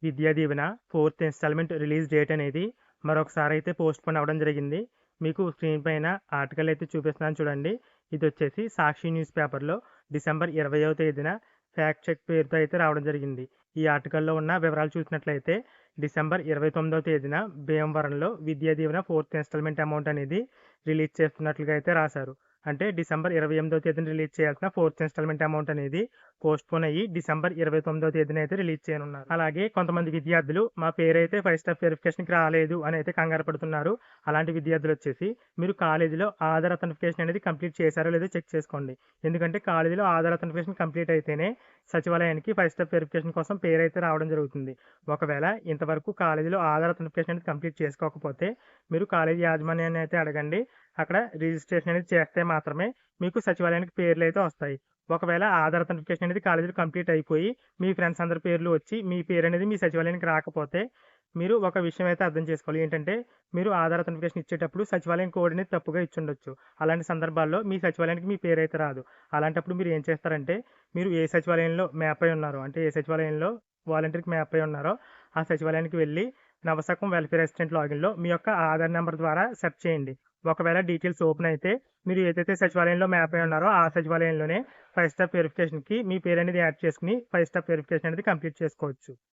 Vidya Deevena 4th instalment release date అనేది మరొకసారి అయితే పోస్ట్‌పోన్ అవ్వడం జరిగింది. మీకు స్క్రీన్ పైన ఆర్టికల్ అయితే చూపిస్తున్నాను చూడండి. ఇదొచ్చేసి సాక్షి న్యూస్ పేపర్‌లో డిసెంబర్ 20వ తేదీన ఫ్యాక్ట్ చెక్ పేరుతో అయితే రావడం జరిగింది. ఈ ఆర్టికల్‌లో ఉన్న వివరాలు చూసినట్లయితే డిసెంబర్ 29వ తేదీన భీమవరంలో Vidya Deevena 4th instalment amount అనేది రిలీజ్ చేస్తున్నట్లుగా అయితే రాశారు. అంటే డిసెంబర్ 28వ తేదీన రిలీజ్ చేయాల్సిన 4th ఇన్‌స్టాల్‌మెంట్ అమౌంట్ అనేది పోస్ట్‌పోన్ అయ్యి డిసెంబర్ 29వ తేదీన అయితే రిలీజ్ చేయనున్నారు. అలాగే కొంతమంది విద్యార్థులు మా పేరైతే 5 స్టెప్ వెరిఫికేషన్‌కి రాలేదు అని అయితే కంగారు పడుతున్నారు. అలాంటి విద్యార్థులు వచ్చేసి మీరు కాలేజీలో ఆధార్ అథెంటికేషన్ అనేది కంప్లీట్ చేశారో లేదో చెక్ చేసుకోండి. ఎందుకంటే కాలేజీలో ఆధార్ అథెంటికేషన్ కంప్లీట్ అయితేనే సచివాలయానికి 5 స్టెప్ వెరిఫికేషన్ కోసం పేరైతే రావడం జరుగుతుంది. ఒకవేళ ఇంతవరకు కాలేజీలో ఆధార్ అథెంటికేషన్ అనేది కంప్లీట్ చేసుకోకపోతే మీరు కాలేజీ యాజమాన్యాన్ని అయితే అడగండి. అక్కడ రిజిస్ట్రేషన్ అనేది చేస్తే మాత్రమే మీకు సచివాలయానికి పేర్లు అయితే వస్తాయి. ఒకవేళ ఆధార్ అథెంటికేషన్ అనేది కాలేజీలో కంప్లీట్ అయిపోయి మీ ఫ్రెండ్స్ అందరి పేర్లు వచ్చి మీ పేరు అనేది మీ సచివాలయానికి రాకపోతే మీరు ఒక విషయం అయితే అర్థం చేసుకోవాలి. ఏంటంటే మీరు ఆధార్ అథెంటికేషన్ ఇచ్చేటప్పుడు సచివాలయం కోడ్ అనేది తప్పుగా ఇచ్చుండొచ్చు. అలాంటి సందర్భాల్లో మీ సచివాలయానికి మీ పేరు అయితే రాదు. అలాంటప్పుడు మీరు ఏం చేస్తారంటే మీరు ఏ సచివాలయంలో మ్యాప్ అయి ఉన్నారో అంటే ఏ సచివాలయంలో వాలంటీర్‌కి మ్యాప్ అయి ఉన్నారో ఆ సచివాలయానికి వెళ్లి నవశకం వెల్ఫేర్ అసిస్టెంట్ లాగిన్‌లో మీ యొక్క ఆధార్ నెంబర్ ద్వారా సెర్చ్ చేయండి. ఒకవేళ డీటెయిల్స్ ఓపెన్ అయితే మీరు ఏదైతే సచివాలయంలో మ్యాప్ అయి ఉన్నారో ఆ సచివాలయంలోనే 5 స్టెప్ వెరిఫికేషన్‌కి మీ పేరు అనేది యాడ్ చేసుకొని 5 స్టెప్ వెరిఫికేషన్ అనేది కంప్లీట్ చేసుకోవచ్చు.